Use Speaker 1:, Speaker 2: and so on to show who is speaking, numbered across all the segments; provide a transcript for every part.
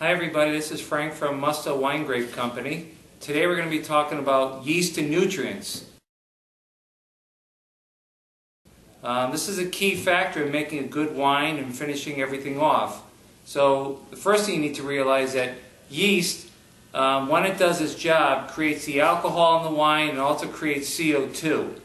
Speaker 1: Hi everybody, this is Frank from Musto Wine Grape Company. Today we're going to be talking about yeast and nutrients. This is a key factor in making a good wine and finishing everything off. So the first thing you need to realize that yeast, when it does its job, creates the alcohol in the wine and also creates CO2.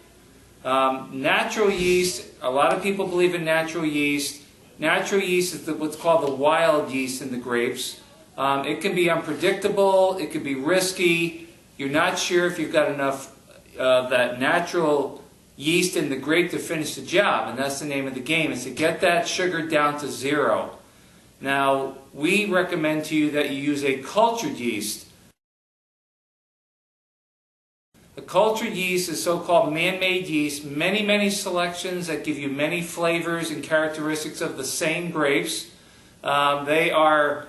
Speaker 1: Natural yeast, a lot of people believe in natural yeast. Natural yeast is what's called the wild yeast in the grapes. It can be unpredictable, it can be risky, you're not sure if you've got enough that natural yeast in the grape to finish the job, and that's the name of the game, is to get that sugar down to zero. Now, we recommend to you that you use a cultured yeast. A cultured yeast is so-called man-made yeast, many selections that give you many flavors and characteristics of the same grapes. They are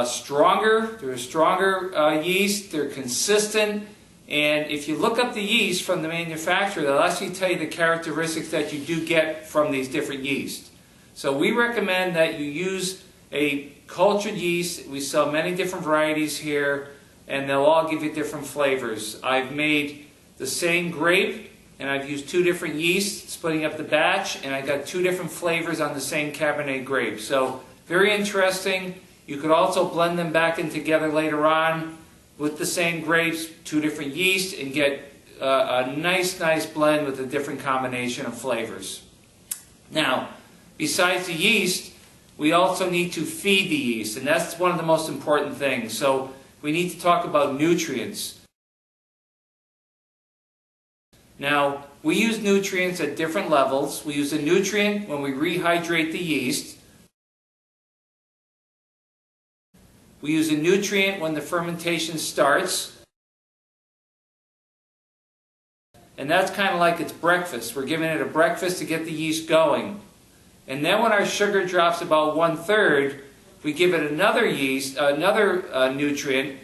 Speaker 1: stronger, they're a stronger yeast, they're consistent, and if you look up the yeast from the manufacturer, they'll actually tell you the characteristics that you do get from these different yeasts. So we recommend that you use a cultured yeast. We sell many different varieties here, and they'll all give you different flavors. I've made the same grape, and I've used two different yeasts, splitting up the batch, and I got two different flavors on the same Cabernet grape. So very interesting. You could also blend them back in together later on with the same grapes, two different yeasts, and get a nice blend with a different combination of flavors. Now, besides the yeast, we also need to feed the yeast, and that's one of the most important things. So we need to talk about nutrients. Now, we use nutrients at different levels. We use a nutrient when we rehydrate the yeast. We use a nutrient when the fermentation starts. And that's kind of like its breakfast. We're giving it a breakfast to get the yeast going. And then when our sugar drops about 1/3, we give it another nutrient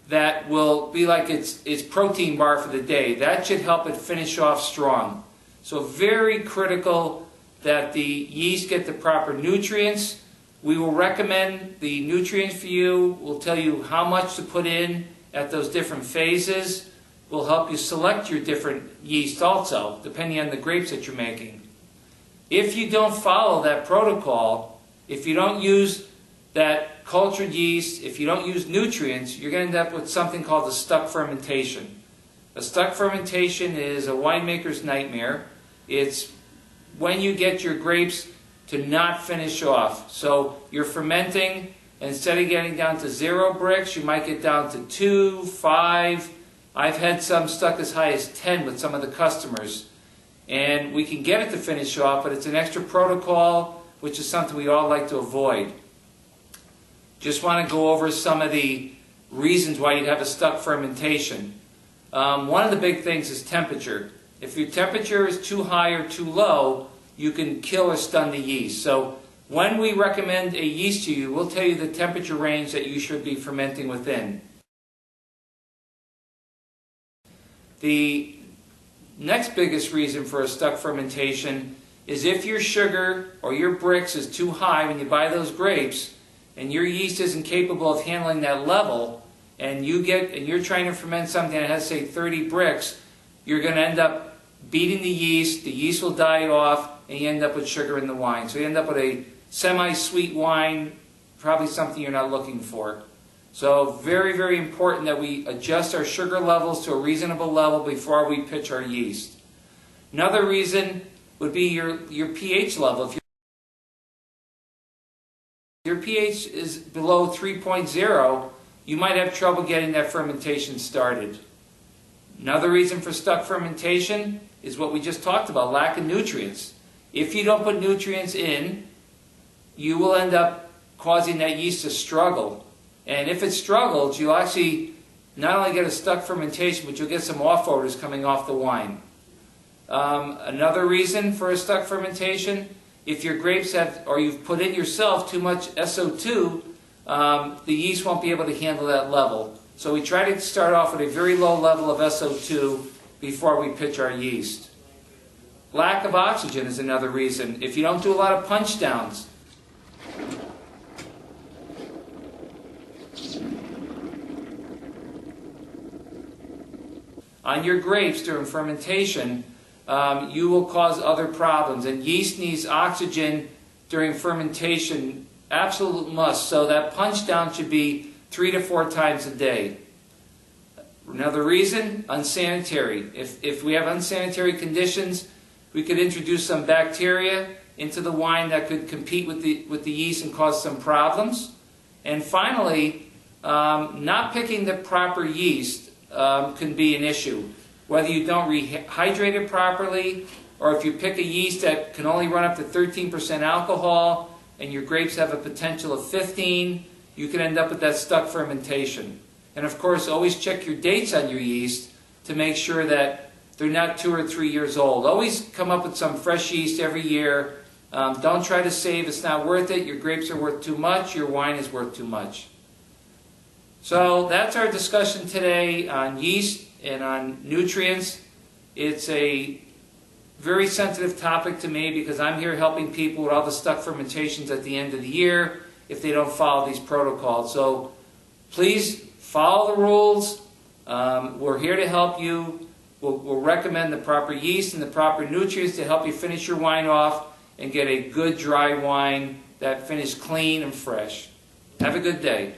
Speaker 1: that will be like its protein bar for the day. That should help it finish off strong. So very critical that the yeast get the proper nutrients. We will recommend the nutrients for you. We'll tell you how much to put in at those different phases. We'll help you select your different yeast also, depending on the grapes that you're making. If you don't follow that protocol, if you don't use that cultured yeast, if you don't use nutrients, you're going to end up with something called a stuck fermentation. A stuck fermentation is a winemaker's nightmare. It's when you get your grapes to not finish off. So you're fermenting, and instead of getting down to 0 Brix, you might get down to 2, 5. I've had some stuck as high as 10 with some of the customers. And we can get it to finish off, but it's an extra protocol, which is something we all like to avoid. Just want to go over some of the reasons why you'd have a stuck fermentation. One of the big things is temperature. If your temperature is too high or too low, you can kill or stun the yeast. So when we recommend a yeast to you, we'll tell you the temperature range that you should be fermenting within. The next biggest reason for a stuck fermentation is if your sugar or your Brix is too high when you buy those grapes, and your yeast isn't capable of handling that level, and you're trying to ferment something that has, say, 30 Brix, you're going to end up beating the yeast will die off, and you end up with sugar in the wine. So you end up with a semi-sweet wine, probably something you're not looking for. So very important that we adjust our sugar levels to a reasonable level before we pitch our yeast. Another reason would be your pH level. If your pH is below 3.0, you might have trouble getting that fermentation started. Another reason for stuck fermentation is what we just talked about, lack of nutrients. If you don't put nutrients in, you will end up causing that yeast to struggle. And if it struggles, you'll actually not only get a stuck fermentation, but you'll get some off odors coming off the wine. Another reason for a stuck fermentation, if your grapes have, or you've put in yourself too much SO2, the yeast won't be able to handle that level. So we try to start off with a very low level of SO2 before we pitch our yeast. Lack of oxygen is another reason. If you don't do a lot of punch downs, On your grapes during fermentation, you will cause other problems. And yeast needs oxygen during fermentation, absolute must. So that punch down should be 3 to 4 times a day. Another reason, unsanitary. If we have unsanitary conditions, we could introduce some bacteria into the wine that could compete with the yeast and cause some problems. And finally, not picking the proper yeast can be an issue. Whether you don't rehydrate it properly, or if you pick a yeast that can only run up to 13% alcohol, and your grapes have a potential of 15, you can end up with that stuck fermentation. And of course, always check your dates on your yeast to make sure that they're not 2 or 3 years old. Always come up with some fresh yeast every year. Don't try to save, it's not worth it. Your grapes are worth too much, your wine is worth too much. So that's our discussion today on yeast and on nutrients. It's a very sensitive topic to me because I'm here helping people with all the stuck fermentations at the end of the year if they don't follow these protocols. So please follow the rules. We're here to help you. We'll recommend the proper yeast and the proper nutrients to help you finish your wine off and get a good dry wine that finished clean and fresh. Have a good day.